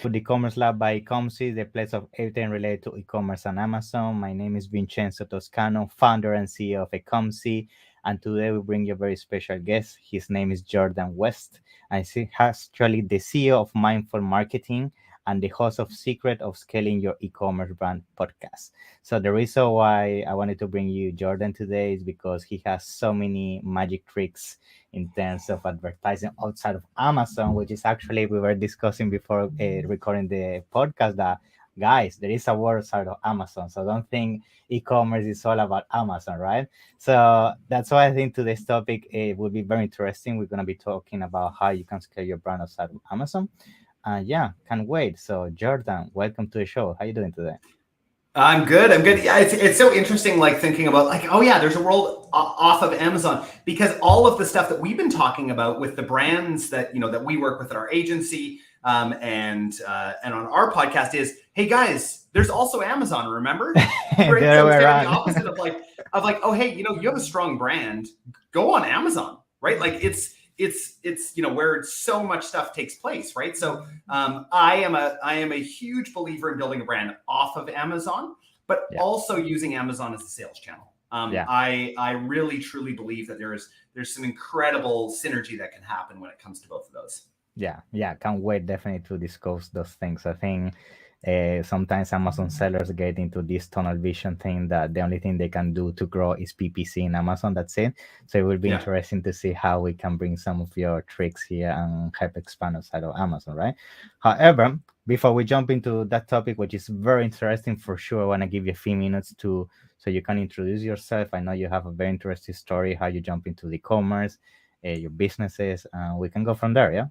The e-commerce lab by Ecomcy, the place of everything related to e-commerce and Amazon. My name is Vincenzo Toscano, founder and CEO of Ecomcy, and today we bring you a very special guest. His name is Jordan West, and he's actually the CEO of Mindful Marketing and the host of Secret of Scaling Your E-commerce Brand podcast. So the reason why I wanted to bring you Jordan today is because he has so many magic tricks in terms of advertising outside of Amazon, which is actually we were discussing before recording the podcast that guys, there is a world outside of Amazon. So don't think e-commerce is all about Amazon, right? So that's why I think today's topic will be very interesting. We're going to be talking about how you can scale your brand outside of Amazon. Yeah, can't wait. So Jordan, welcome to the show. How you doing today? I'm good. I'm good. Yeah, it's so interesting, like thinking about like, oh yeah, there's a world off of Amazon, because all of the stuff that we've been talking about with the brands that that we work with at our agency and on our podcast is, hey guys, there's also Amazon. Remember? Right? So it's the opposite of like, oh hey, you have a strong brand, go on Amazon, right? Like it's where so much stuff takes place, right? So I am a huge believer in building a brand off of Amazon, but also using Amazon as a sales channel. I really truly believe that there's some incredible synergy that can happen when it comes to both of those. Yeah, can't wait definitely to discuss those things. I think sometimes Amazon sellers get into this tunnel vision thing that the only thing they can do to grow is PPC in Amazon. That's it. So it will be interesting to see how we can bring some of your tricks here and help expand outside of Amazon, right? However, before we jump into that topic, which is very interesting for sure, I want to give you a few minutes so you can introduce yourself. I know you have a very interesting story, how you jump into the e-commerce, your businesses, and we can go from there, yeah?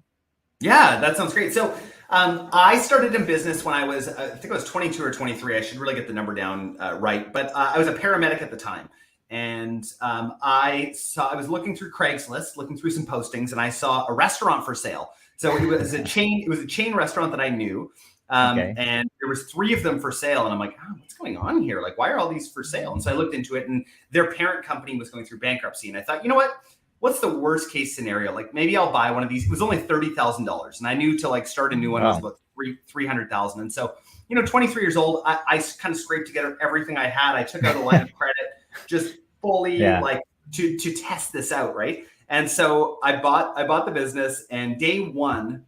Yeah, that sounds great. So I started in business when I was, I think I was 22 or 23. I should really get the number down right. But I was a paramedic at the time. And I was looking through Craigslist, looking through some postings, and I saw a restaurant for sale. So it was a chain restaurant that I knew. And there was 3 of them for sale. And I'm like, oh, what's going on here? Like, why are all these for sale? And so I looked into it, and their parent company was going through bankruptcy. And I thought, you know what? What's the worst case scenario? Like maybe I'll buy one of these. It was only $30,000, and I knew to like start a new one was about $300,000. And so, 23 years old, I kind of scraped together everything I had. I took out a line of credit, just fully like to test this out, right? And so I bought the business, and day one,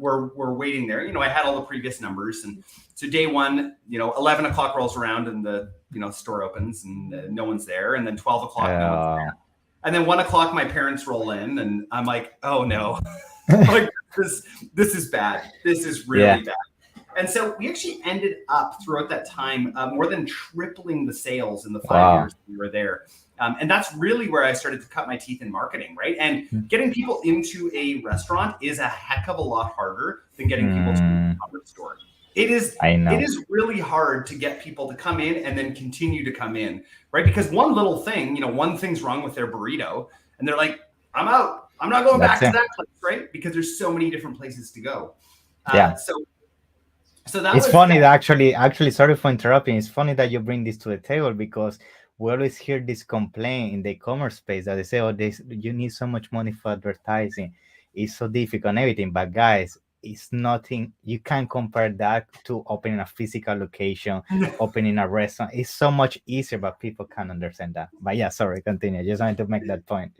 we're waiting there. I had all the previous numbers, and so day one, 11 o'clock rolls around, and the store opens, and no one's there, and then 12 o'clock, no one's there. And then 1 o'clock, my parents roll in, and I'm like, oh no, like this is bad. This is really bad. And so we actually ended up throughout that time more than tripling the sales in the 5 years we were there. And that's really where I started to cut my teeth in marketing, right? And getting people into a restaurant is a heck of a lot harder than getting people to a commerce store. It is really hard to get people to come in and then continue to come in, right? Because one little thing, one thing's wrong with their burrito, and they're like, I'm out. I'm not going back to that place, right? Because there's so many different places to go. So that it's funny that actually, sorry for interrupting. It's funny that you bring this to the table, because we always hear this complaint in the e-commerce space that they say, oh, you need so much money for advertising. It's so difficult and everything. But guys, it's nothing. You can't compare that to opening a physical location, opening a restaurant. It's so much easier, but people can't understand that. But yeah, sorry, continue. I just wanted to make that point.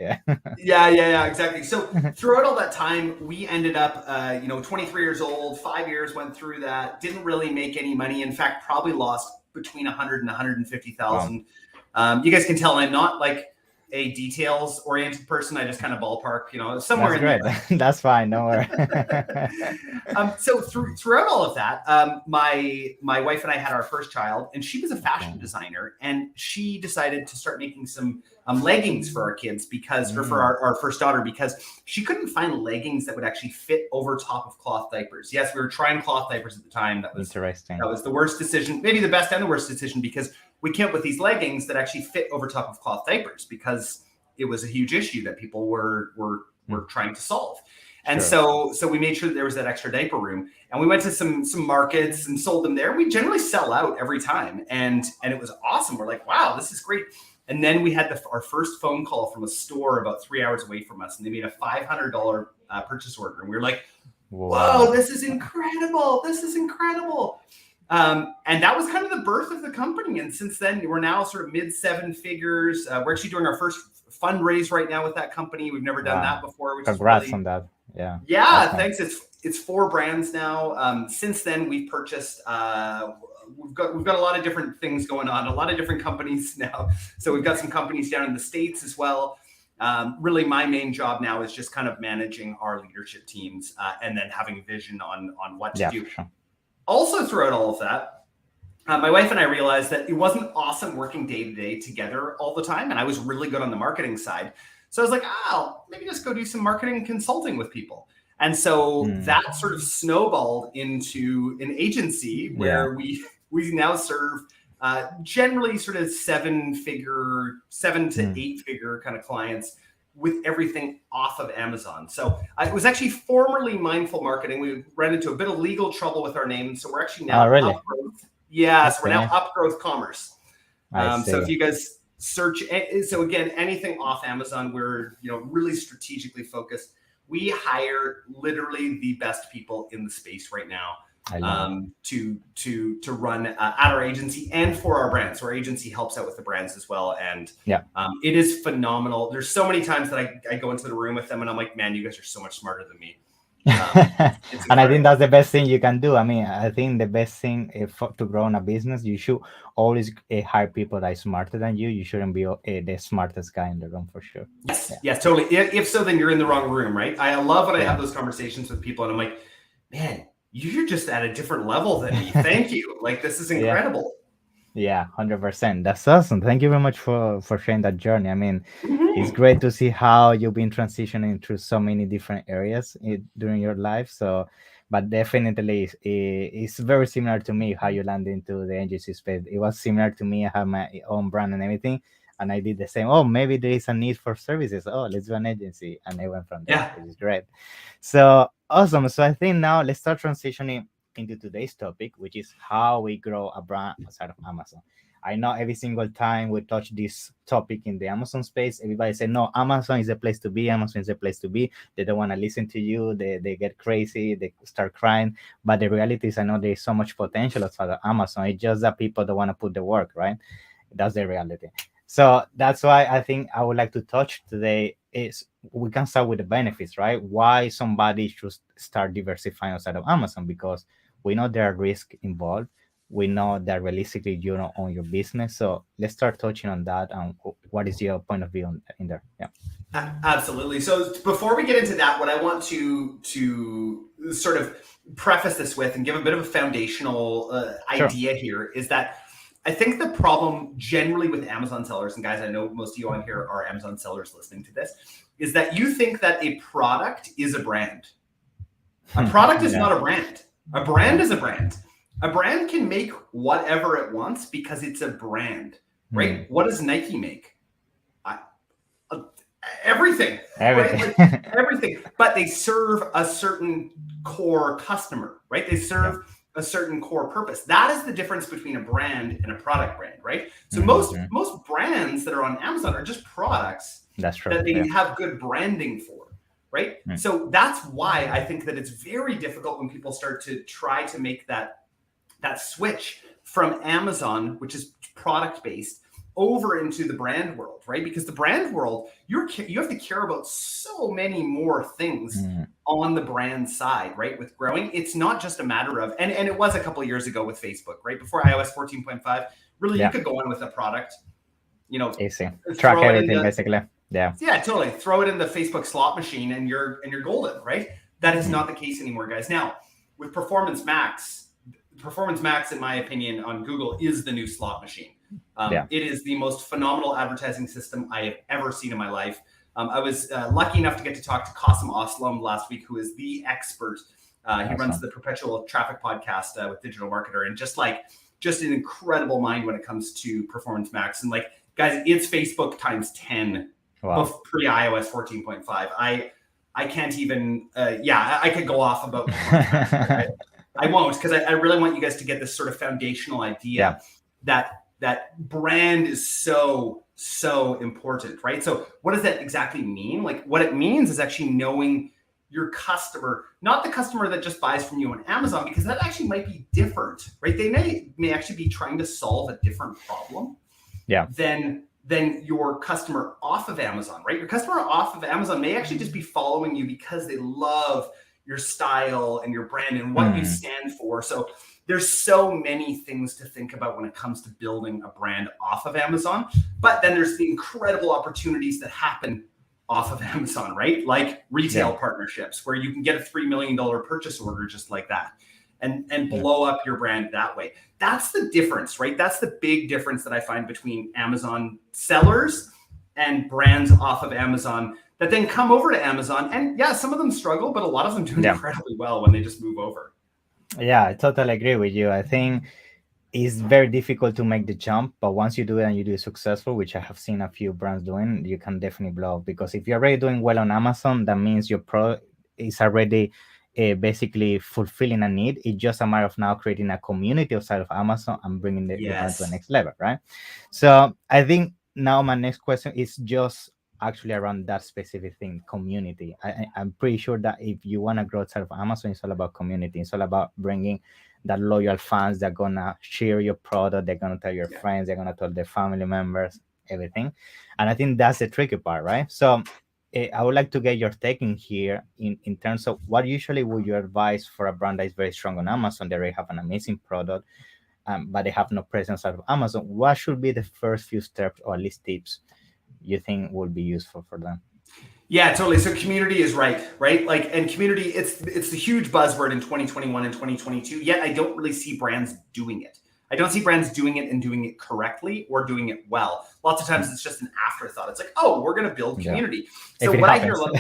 Yeah, exactly. So throughout all that time, we ended up, 23 years old, 5 years went through that, didn't really make any money. In fact, probably lost between 100 and 150,000. You guys can tell I'm not like a details-oriented person. I just kind of ballpark, somewhere in there. That's fine. No worry. So throughout all of that, my wife and I had our first child, and she was a fashion designer, and she decided to start making some leggings for our kids or for our first daughter, because she couldn't find leggings that would actually fit over top of cloth diapers. Yes, we were trying cloth diapers at the time. That was interesting. That was the worst decision, maybe the best and the worst decision, because we came up with these leggings that actually fit over top of cloth diapers, because it was a huge issue that people were trying to solve. And so we made sure that there was that extra diaper room, and we went to some markets and sold them there. We generally sell out every time. And it was awesome. We're like, wow, this is great. And then we had our first phone call from a store about 3 hours away from us, and they made a $500 purchase order. And we were like, whoa, Wow. this is incredible. This is incredible. And that was kind of the birth of the company. And since then, we're now sort of mid seven figures. We're actually doing our first fundraise right now with that company. We've never done that Wow. before, which is Congrats really, on that. Yeah. yeah, Awesome. thanks. It's 4 brands now. Since then, we've purchased. We've got a lot of different things going on, a lot of different companies now. So we've got some companies down in the States as well. Really, my main job now is just kind of managing our leadership teams and then having vision on what to do. For sure. Also, throughout all of that, my wife and I realized that it wasn't awesome working day to day together all the time, and I was really good on the marketing side. So I was like, I'll maybe just go do some marketing consulting with people. And so that sort of snowballed into an agency where we now serve generally sort of 7 to 8 figure kind of clients with everything off of Amazon. So it was actually formerly Mindful Marketing. We ran into a bit of legal trouble with our name. So we're actually now Upgrowth. Yes, we're now Upgrowth Commerce. So if you guys search, so again, anything off Amazon, we're really strategically focused. We hire literally the best people in the space right now to run at our agency and for our brands. So our agency helps out with the brands as well. And it is phenomenal. There's so many times that I go into the room with them and I'm like, man, you guys are so much smarter than me. And I think that's the best thing you can do. I mean, I think the best thing to grow in a business, you should always hire people that are smarter than you. You shouldn't be the smartest guy in the room, for sure. Yes, totally. If so, then you're in the wrong room, right? I love when I have those conversations with people and I'm like, man, you're just at a different level than me. Thank you. Like, this is incredible. Yeah, 100%. That's awesome. Thank you very much for sharing that journey. I mean, it's great to see how you've been transitioning through so many different areas during your life. So, but definitely, it's very similar to me how you landed into the agency space. It was similar to me. I have my own brand and everything, and I did the same. Oh, maybe there is a need for services. Oh, let's do an agency, and I went from there. Which is great. So awesome. So I think now let's start transitioning into today's topic, which is how we grow a brand outside of Amazon. I know every single time we touch this topic in the Amazon space, everybody say, no, Amazon is the place to be. Amazon is the place to be. They don't want to listen to you. They get crazy. They start crying. But the reality is, I know there's so much potential outside of Amazon. It's just that people don't want to put the work, right? That's the reality. So that's why I think I would like to touch today is we can start with the benefits, right? Why somebody should start diversifying outside of Amazon, because we know there are risks involved. We know that realistically you don't own your business. So let's start touching on that. And what is your point of view in there? Yeah. Absolutely. So before we get into that, what I want to sort of preface this with and give a bit of a foundational idea here is that I think the problem generally with Amazon sellers, and guys, I know most of you on here are Amazon sellers listening to this, is that you think that a product is a brand. A product is not a brand. A brand is a brand. A brand can make whatever it wants because it's a brand, right? What does Nike make? Everything. Right? Like, everything. But they serve a certain core customer, right? They serve a certain core purpose. That is the difference between a brand and a product brand, right? So most brands that are on Amazon are just products that they have good branding for. Right. So that's why I think that it's very difficult when people start to try to make that switch from Amazon, which is product based, over into the brand world, right? Because the brand world, you have to care about so many more things on the brand side, right? With growing, it's not just a matter of, and it was a couple of years ago with Facebook, right? Before iOS 14.5, really you could go on with a product, easy, track everything basically. Yeah, totally. Throw it in the Facebook slot machine and you're golden, right? That is not the case anymore, guys. Now, with Performance Max, in my opinion, on Google is the new slot machine. It is the most phenomenal advertising system I have ever seen in my life. I was lucky enough to get to talk to Qasim Aslam last week, who is the expert. He runs the Perpetual Traffic podcast with Digital Marketer, and just an incredible mind when it comes to Performance Max. And like, guys, it's Facebook times 10. Pre iOS 14.5. I can't even, I could go off about right? I won't, because I really want you guys to get this sort of foundational idea that brand is so important, right? So what does that exactly mean? Like, what it means is actually knowing your customer, not the customer that just buys from you on Amazon, because that actually might be different, right? They may actually be trying to solve a different problem than your customer off of Amazon, right? Your customer off of Amazon may actually just be following you because they love your style and your brand and what you stand for. So there's so many things to think about when it comes to building a brand off of Amazon. But then there's the incredible opportunities that happen off of Amazon, right? Like retail partnerships where you can get a $3 million purchase order just like that and blow up your brand that way. That's the difference, right? That's the big difference that I find between Amazon sellers and brands off of Amazon that then come over to Amazon. And yeah, some of them struggle, but a lot of them do incredibly well when they just move over. Yeah, I totally agree with you. I think it's very difficult to make the jump, but once you do it and you do it successful, which I have seen a few brands doing, you can definitely blow up. Because if you're already doing well on Amazon, that means your product is already basically fulfilling a need. It's just a matter of now creating a community outside of Amazon and bringing the brand to the next level, right? So I think now my next question is just actually around that specific thing, community. I'm pretty sure that if you want to grow outside of Amazon, it's all about community. It's all about bringing that loyal fans that are gonna share your product, they're gonna tell your friends, they're gonna tell their family members, everything. And I think that's the tricky part, right? So I would like to get your take in here in terms of what usually would you advise for a brand that is very strong on Amazon. They already have an amazing product, but they have no presence out of Amazon. What should be the first few steps or at least tips you think would be useful for them? Yeah, totally. So community is right? Like, and community, it's the huge buzzword in 2021 and 2022, yet I don't really see brands doing it. I don't see brands doing it and doing it correctly or doing it well. Lots of times it's just an afterthought. It's like, oh, we're going to build community. So what I hear, totally.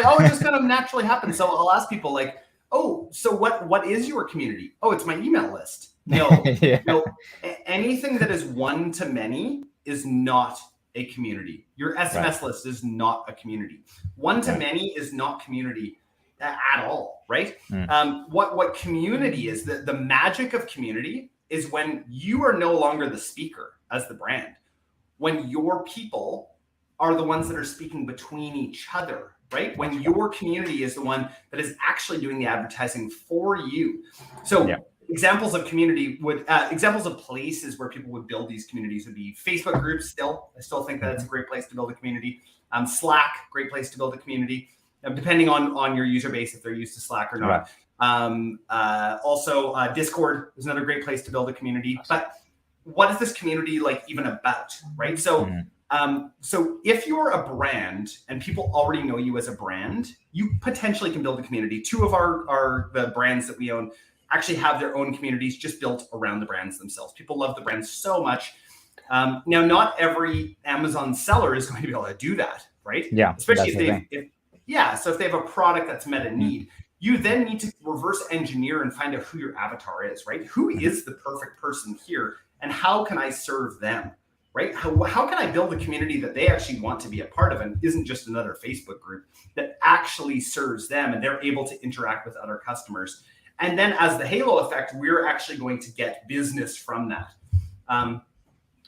Oh, it just kind of naturally happens. So I'll ask people like, oh, so what is your community? Oh, it's my email list. No, no, anything that is one to many is not a community. Your SMS list is not a community. One to many is not community at all, right? What community is, the magic of community is when you are no longer the speaker as the brand, when your people are the ones that are speaking between each other, right? When your community is the one that is actually doing the advertising for you. So examples of community would, examples of places where people would build these communities would be Facebook groups. I still think that it's a great place to build a community. Slack, great place to build a community, depending on your user base, if they're used to Slack or not. Also, Discord is another great place to build a community. But what is this community like even about, right? So, so if you're a brand and people already know you as a brand, you potentially can build a community. Two of the brands that we own actually have their own communities just built around the brands themselves. People love the brands so much. Now, not every Amazon seller is going to be able to do that, right? Yeah. Especially so if they have a product that's met a need, you then need to reverse engineer and find out who your avatar is, right? Who is the perfect person here and how can I serve them, right? How can I build a community that they actually want to be a part of and isn't just another Facebook group that actually serves them and they're able to interact with other customers? And then as the halo effect, we're actually going to get business from that.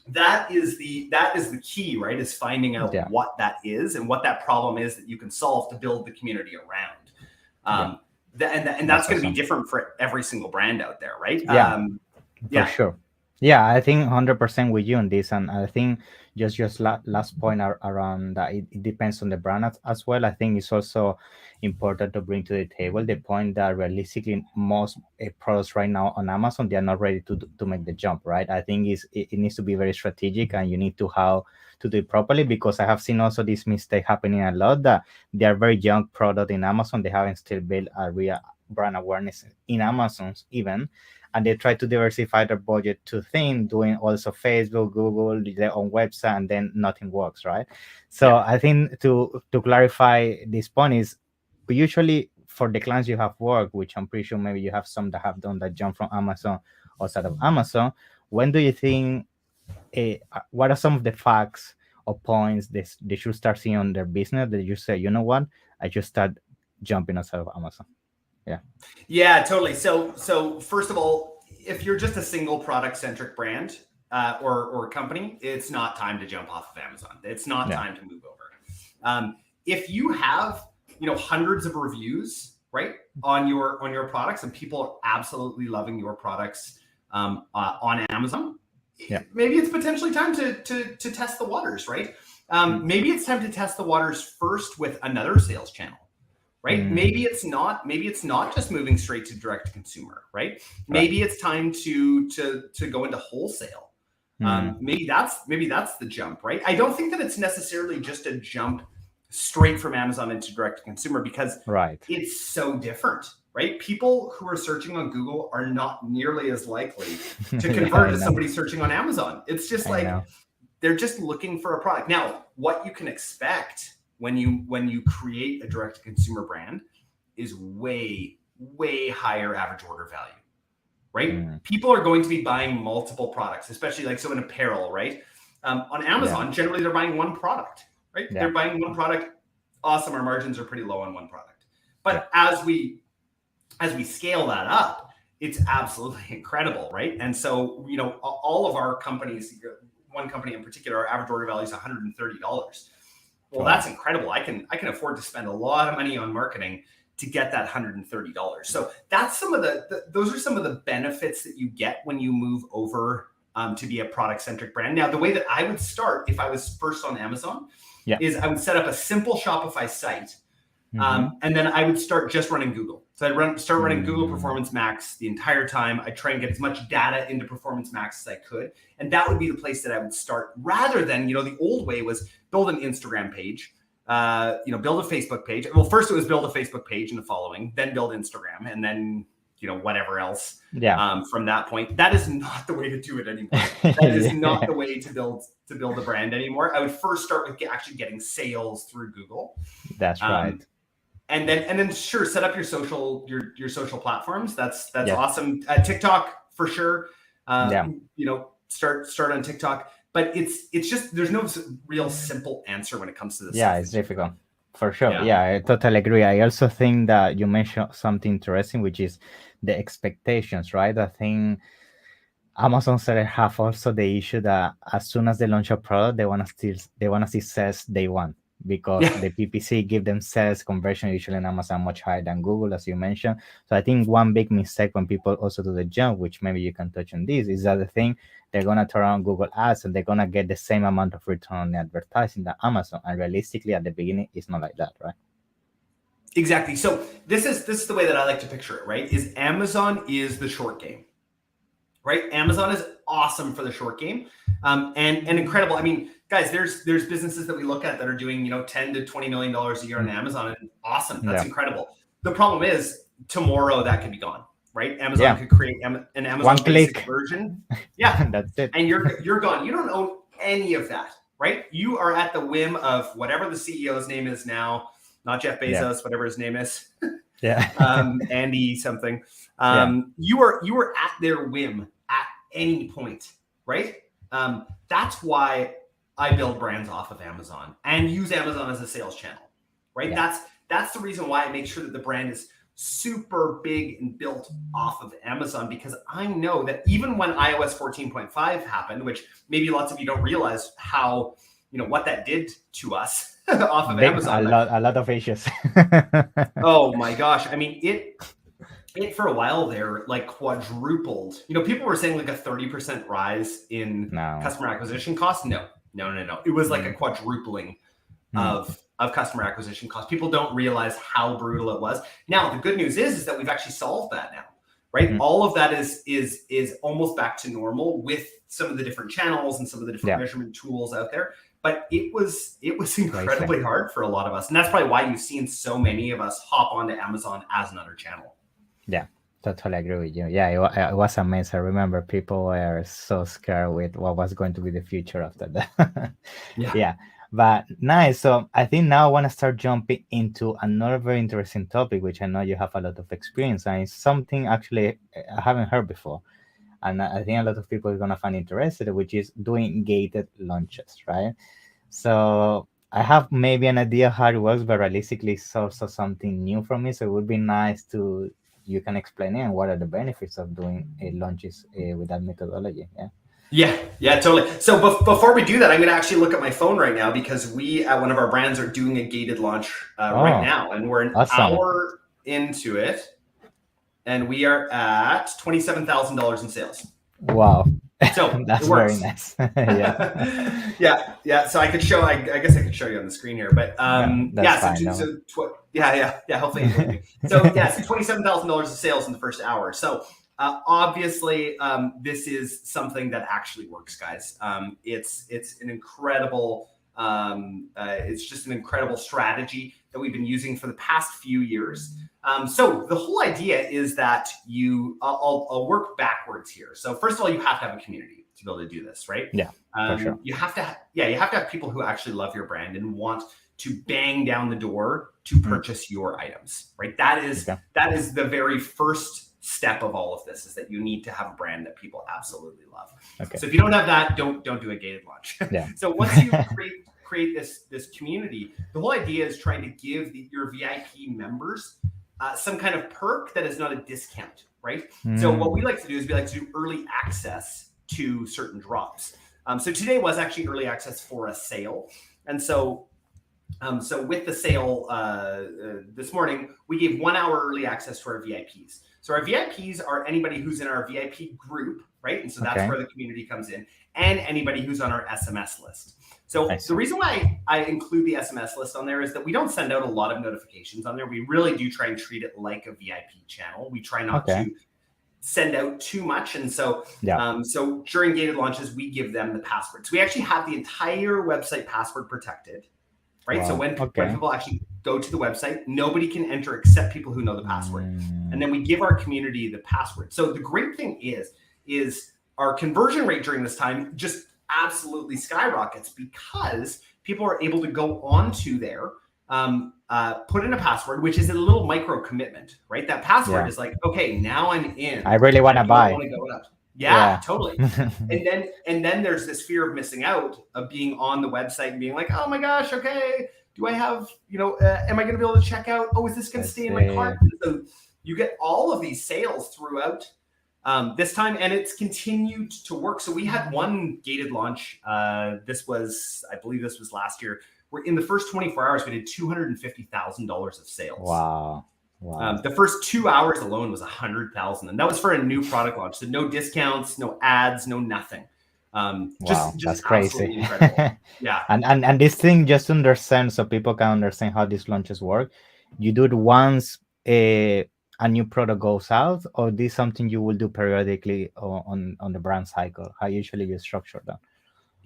That is the key, right? Is finding out what that is and what that problem is that you can solve to build the community around. And that's going to be different for every single brand out there, right? For sure. Yeah, I think 100% with you on this. And I think just last point around that, it depends on the brand as well. I think it's also important to bring to the table the point that realistically most products right now on Amazon, they are not ready to make the jump, right? I think it needs to be very strategic and you need to how to do it properly, because I have seen also this mistake happening a lot, that they are very young product in Amazon. They haven't still built a real brand awareness in Amazon even. And they try to diversify their budget to things, doing also Facebook, Google, their own website, and then nothing works, right? So I think to clarify this point is, usually for the clients you have worked, which I'm pretty sure maybe you have some that have done that jump from Amazon outside of Amazon, when do you think, what are some of the facts or points they should start seeing on their business that you say, you know what, I just start jumping outside of Amazon? Yeah, totally. So first of all, if you're just a single product centric brand or company, it's not time to jump off of Amazon. It's not time to move over. If you have hundreds of reviews, right, on your products, and people are absolutely loving your products on Amazon, Yeah. maybe it's potentially time to test the waters, right? Maybe it's time to test the waters first with another sales channel, right? Maybe it's not just moving straight to direct to consumer, right? Maybe it's time to go into wholesale. Maybe that's the jump, right? I don't think that it's necessarily just a jump straight from Amazon into direct to consumer, because it's so different, right? People who are searching on Google are not nearly as likely to convert as somebody searching on Amazon. It's just like they're just looking for a product. Now, what you can expect when you create a direct to consumer brand is way higher average order value, right? People are going to be buying multiple products, especially like so in apparel, right? On Amazon, generally they're buying one product, right? They're buying one product. Awesome, our margins are pretty low on one product. But as we scale that up, it's absolutely incredible, right? And so, all of our companies, one company in particular, our average order value is $130. Well, that's incredible. I can afford to spend a lot of money on marketing to get that $130. So that's those are some of the benefits that you get when you move over to be a product-centric brand. Now, the way that I would start if I was first on Amazon is I would set up a simple Shopify site, and then I would start just running Google. So I'd start running Google Performance Max the entire time. I'd try and get as much data into Performance Max as I could. And that would be the place that I would start, rather than, the old way was build an Instagram page, build a Facebook page. Well, first it was build a Facebook page and a following, then build Instagram, and then, whatever else from that point. That is not the way to do it anymore. That is not the way to build a brand anymore. I would first start with actually getting sales through Google. That's right. And then sure, set up your social platforms. That's awesome. TikTok for sure. Start on TikTok. But it's just, there's no real simple answer when it comes to this. Yeah, it's difficult for sure. Yeah, I totally agree. I also think that you mentioned something interesting, which is the expectations, right? I think Amazon sellers have also the issue that as soon as they launch a product, they want to see sales day one, because the PPC give them sales conversion usually in Amazon much higher than Google, as you mentioned. So I think one big mistake when people also do the jump, which maybe you can touch on this, is that the thing, they're going to turn on Google ads and they're going to get the same amount of return on the advertising that Amazon. And realistically, at the beginning, it's not like that, right? Exactly. So this is the way that I like to picture it, right? Is Amazon is the short game, right? Amazon is awesome for the short game, and incredible. I mean, guys, there's businesses that we look at that are doing, $10 to $20 million a year on Amazon, and awesome. That's incredible. The problem is tomorrow that could be gone, right? Amazon could create an Amazon basic version. Yeah, that's it. And you're gone. You don't own any of that, right? You are at the whim of whatever the CEO's name is now, not Jeff Bezos, whatever his name is. Andy something. You are at their whim at any point, right? That's why I build brands off of Amazon and use Amazon as a sales channel, right? That's the reason why I make sure that the brand is super big and built off of Amazon, because I know that even when iOS 14.5 happened, which maybe lots of you don't realize how, what that did to us off of Amazon. A lot of issues. Oh my gosh. I mean, it for a while there, like quadrupled. People were saying like a 30% rise in customer acquisition costs. No. It was like a quadrupling of customer acquisition costs. People don't realize how brutal it was. Now, the good news is that we've actually solved that now, right? All of that is almost back to normal with some of the different channels and some of the different measurement tools out there. But it was incredibly hard for a lot of us. And that's probably why you've seen so many of us hop onto Amazon as another channel. Yeah, totally agree with you. Yeah, it was amazing. I remember people were so scared with what was going to be the future after that. Yeah, but nice. So I think now I want to start jumping into another very interesting topic, which I know you have a lot of experience, and it's something actually I haven't heard before. And I think a lot of people are going to find interested, which is doing gated launches, right? So I have maybe an idea how it works, but realistically it's also something new for me. So it would be nice you can explain it and what are the benefits of doing launches with that methodology. Yeah, totally. So before we do that, I'm going to actually look at my phone right now because we at one of our brands are doing a gated launch right now, and we're an hour into it, and we are at $27,000 in sales. Wow. So That's it works. very nice. Yeah. yeah. So I could show. I guess I could show you on the screen here, but that's fine. Hopefully, you do. So so $27,000 of sales in the first hour. So obviously, this is something that actually works, guys. It's an incredible. It's just an incredible strategy that we've been using for the past few years. So the whole idea is that I'll work backwards here. So first of all, you have to have a community to be able to do this, right? Yeah, for sure. You have to have people who actually love your brand and want to bang down the door to purchase your items, right? That is the very first step of all of this, is that you need to have a brand that people absolutely love. Okay. So if you don't have that, don't do a gated launch. Yeah. So once you create this community, the whole idea is trying to give your VIP members some kind of perk that is not a discount, right? So what we like to do is we like to do early access to certain drops. So today was actually early access for a sale, and so with the sale this morning, we gave 1 hour early access to our VIPs. So our VIPs are anybody who's in our VIP group, right? And so that's where the community comes in, and anybody who's on our SMS list. So the reason why I include the SMS list on there is that we don't send out a lot of notifications on there. We really do try and treat it like a VIP channel. We try not to send out too much. And so, so during gated launches, we give them the passwords. We actually have the entire website password protected, right? Wow. So when people actually go to the website, nobody can enter except people who know the password. And then we give our community the password. So the great thing is our conversion rate during this time just absolutely skyrockets because people are able to go onto there, put in a password, which is a little micro commitment, right? That password is like, okay, now I'm in. I really want to buy. Yeah, totally. and then there's this fear of missing out, of being on the website and being like, oh my gosh, okay, do I have, am I going to be able to check out? Oh, is this going to stay in my cart? So you get all of these sales throughout this time, and it's continued to work. So we had one gated launch. I believe this was last year, where in the first 24 hours, we did $250,000 of sales. Wow. The first 2 hours alone was 100,000, and that was for a new product launch. So no discounts, no ads, no nothing. Just that's crazy. Incredible. Yeah. And this thing, just to understand, so people can understand how these launches work, you do it once a new product goes out, or this is something you will do periodically on the brand cycle? How usually you structure that?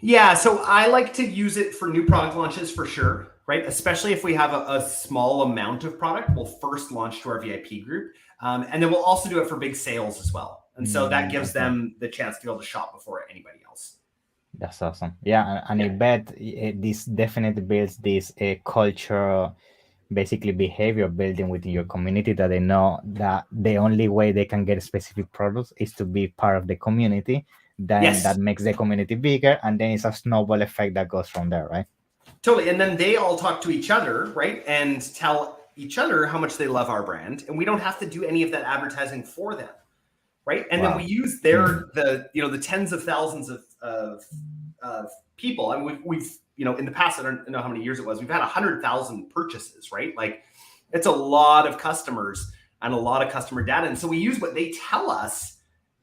Yeah, so I like to use it for new product launches for sure, right? Especially if we have a small amount of product, we'll first launch to our VIP group. And then we'll also do it for big sales as well. And so that gives them the chance to be able to shop before anybody else. That's awesome. Yeah, and I bet this definitely builds this culture, basically behavior building within your community, that they know that the only way they can get specific products is to be part of the community. Then that makes the community bigger, and then it's a snowball effect that goes from there, right? Totally. And then they all talk to each other, right? And tell each other how much they love our brand, and we don't have to do any of that advertising for them, right? And then we use the tens of thousands of people. I mean, we've in the past, I don't know how many years it was, we've had 100,000 purchases, right? Like, it's a lot of customers and a lot of customer data. And so we use what they tell us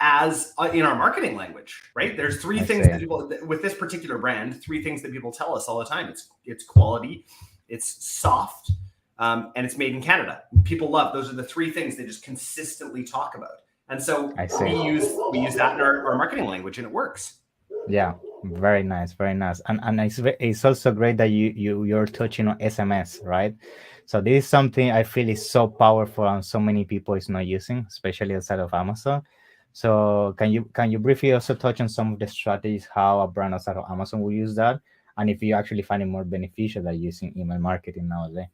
as in our marketing language, right? There's three things that people, with this particular brand, 3 things that people tell us all the time. It's quality, it's soft, and it's made in Canada. People love, those are the 3 things they just consistently talk about. And so we use that in our marketing language, and it works. Yeah, very nice, very nice. And it's also great that you're touching on SMS, right? So this is something I feel is so powerful, and so many people is not using, especially outside of Amazon. So can you briefly also touch on some of the strategies how a brand outside of Amazon will use that, and if you actually find it more beneficial than using email marketing nowadays?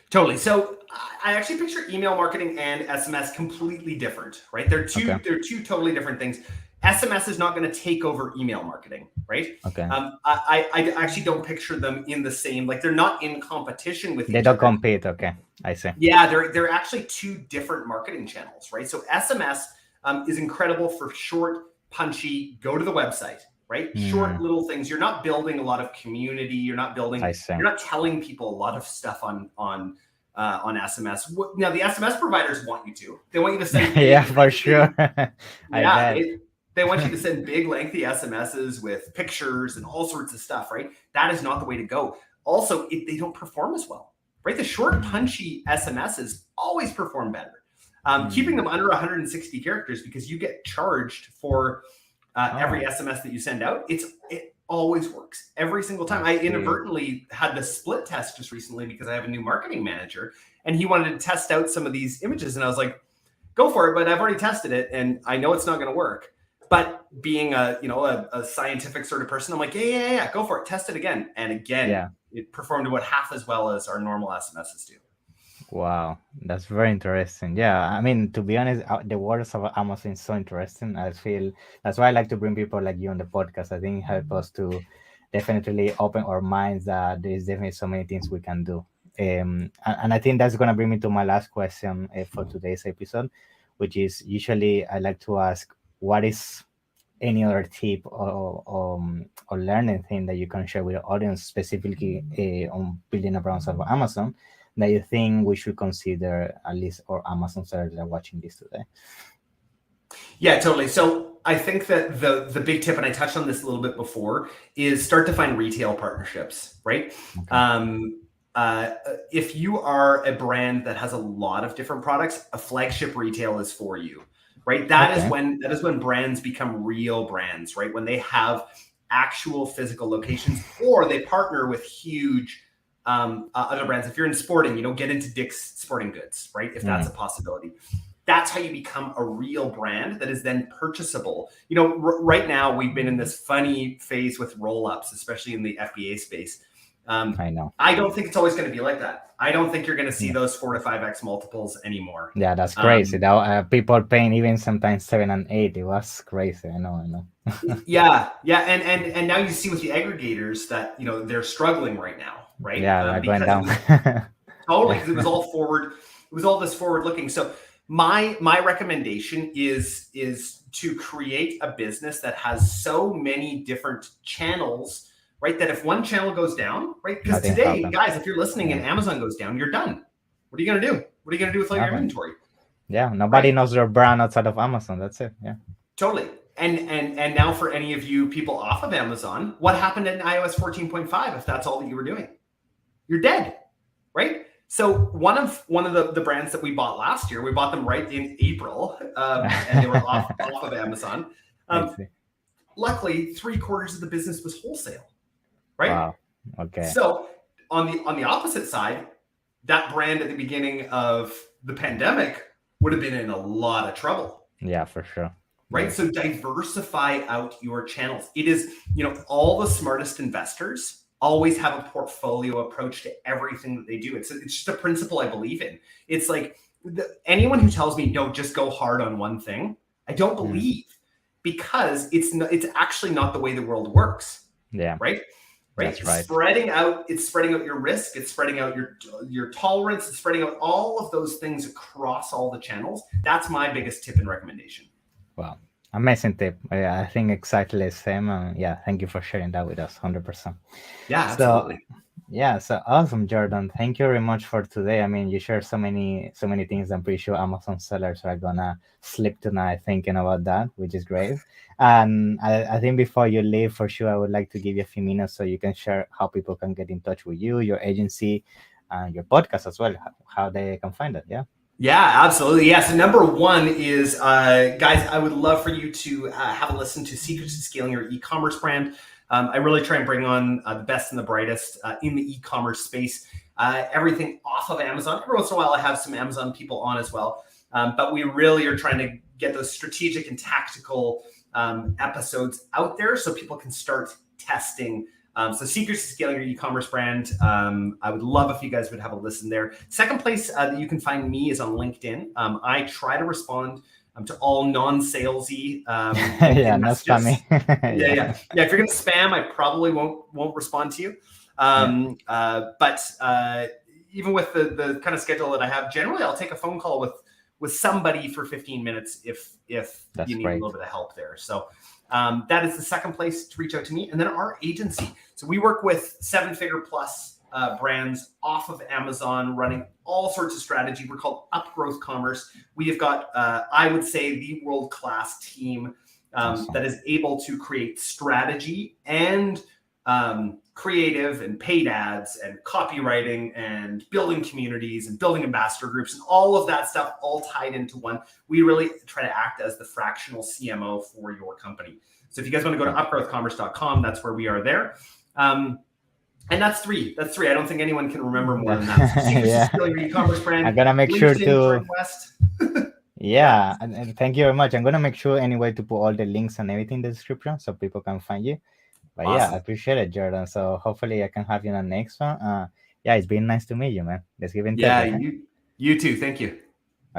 Totally. So I actually picture email marketing and SMS completely different, right? They're two totally different things. SMS is not going to take over email marketing, right? Okay. I actually don't picture them in the same, like, they're not in competition with each other. They don't compete. Okay, I see. Yeah, they're actually 2 different marketing channels, right? So SMS is incredible for short punchy, go to the website, right? Short little things. You're not building a lot of community. You're not telling people a lot of stuff on SMS. Now the SMS providers want you to. They want you to send yeah, for sure. They want you to send big lengthy SMSs with pictures and all sorts of stuff, right? That is not the way to go. Also, they don't perform as well, right? The short punchy SMSs always perform better. Keeping them under 160 characters, because you get charged for every SMS that you send out. It always works every single time. I inadvertently had the split test just recently because I have a new marketing manager, and he wanted to test out some of these images, and I was like, go for it, but I've already tested it and I know it's not going to work. But being a scientific sort of person, I'm like, yeah, go for it, test it again. And again, it performed about half as well as our normal SMSs do. Wow, that's very interesting. Yeah, I mean, to be honest, the words of Amazon is so interesting. I feel that's why I like to bring people like you on the podcast. I think it helps us to definitely open our minds that there's definitely so many things we can do. And I think that's going to bring me to my last question for today's episode, which is usually I like to ask, what is any other tip or learning thing that you can share with the audience, specifically on building a brand of Amazon, that you think we should consider, at least our Amazon sellers that are watching this today? Yeah, totally. So I think that the big tip, and I touched on this a little bit before, is start to find retail partnerships, right? Okay. If you are a brand that has a lot of different products, a flagship retail is for you, right? That is when brands become real brands, right? When they have actual physical locations, or they partner with huge other brands. If you're in sporting, get into Dick's Sporting Goods, right? If that's a possibility. That's how you become a real brand that is then purchasable. Right now we've been in this funny phase with roll-ups, especially in the FBA space. I know. I don't think it's always going to be like that. I don't think you're going to see those 4 to 5x multiples anymore. Yeah, that's crazy. People paying even sometimes 7 and 8. It was crazy. I know. Yeah. And now you see with the aggregators that they're struggling right now, right? Yeah, they're going down. Totally, because it was all forward. It was all this forward looking. So my recommendation is to create a business that has so many different channels, right? That if one channel goes down, right? Because today, guys, if you're listening and Amazon goes down, you're done. What are you going to do? What are you going to do with all your inventory? Yeah, nobody knows your brand outside of Amazon. That's it. Yeah, totally. And now for any of you people off of Amazon, what happened in iOS 14.5 if that's all that you were doing? You're dead, right? So one of the brands that we bought last year, we bought them right in April, and they were off of Amazon. Luckily, 3/4 of the business was wholesale, right? Wow. Okay. So on the opposite side, that brand at the beginning of the pandemic would have been in a lot of trouble. Yeah, for sure. Right. Yeah. So diversify out your channels. It is, all the smartest investors always have a portfolio approach to everything that they do. It's just a principle I believe in. It's like anyone who tells me, no, just go hard on one thing, I don't believe, because it's actually not the way the world works. Yeah. Right. That's right. It's spreading out your risk. It's spreading out your tolerance. It's spreading out all of those things across all the channels. That's my biggest tip and recommendation. Wow. Amazing tip. I think exactly the same. Thank you for sharing that with us. 100%. Yeah, absolutely. So awesome, Jordan. Thank you very much for today. I mean, you shared so many things. I'm pretty sure Amazon sellers are gonna sleep tonight thinking about that, which is great. And I think before you leave, for sure, I would like to give you a few minutes so you can share how people can get in touch with you, your agency, and your podcast as well, how they can find it. Yeah. Yeah, absolutely. Yeah. So number one is, guys, I would love for you to have a listen to Secrets to Scaling Your E-commerce Brand. I really try and bring on the best and the brightest in the e-commerce space. Everything off of Amazon. Every once in a while, I have some Amazon people on as well. But we really are trying to get those strategic and tactical episodes out there so people can start testing. So Secrets to Scaling Your E-commerce Brand. I would love if you guys would have a listen there. Second place that you can find me is on LinkedIn. I try to respond to all non-salesy. Not spammy. Yeah. If you're gonna spam, I probably won't respond to you. But even with the kind of schedule that I have, generally I'll take a phone call with somebody for 15 minutes if That's you need great. a little bit of help there. So that is the second place to reach out to me. And then our agency. So we work with 7-figure plus brands off of Amazon, running all sorts of strategy. We're called Upgrowth Commerce. We have got, I would say, the world-class team Awesome. that is able to create strategy and creative and paid ads and copywriting and building communities and building ambassador groups and all of that stuff all tied into one. We really try to act as the fractional CMO for your company. So if you guys want to go to upgrowthcommerce.com, that's where we are there. And that's three. That's three. I don't think anyone can remember more than that. So Yeah. Scaling your e-commerce brand. I'm gonna make sure LinkedIn, to. Jordan West. Yeah, and thank you very much. I'm gonna make sure anyway to put all the links and everything in the description so people can find you. But yeah, Awesome. I appreciate it, Jordan. So hopefully I can have you in the next one. Yeah, it's been nice to meet you, man. Let's give in touch. Yeah, Okay? you too. Thank you.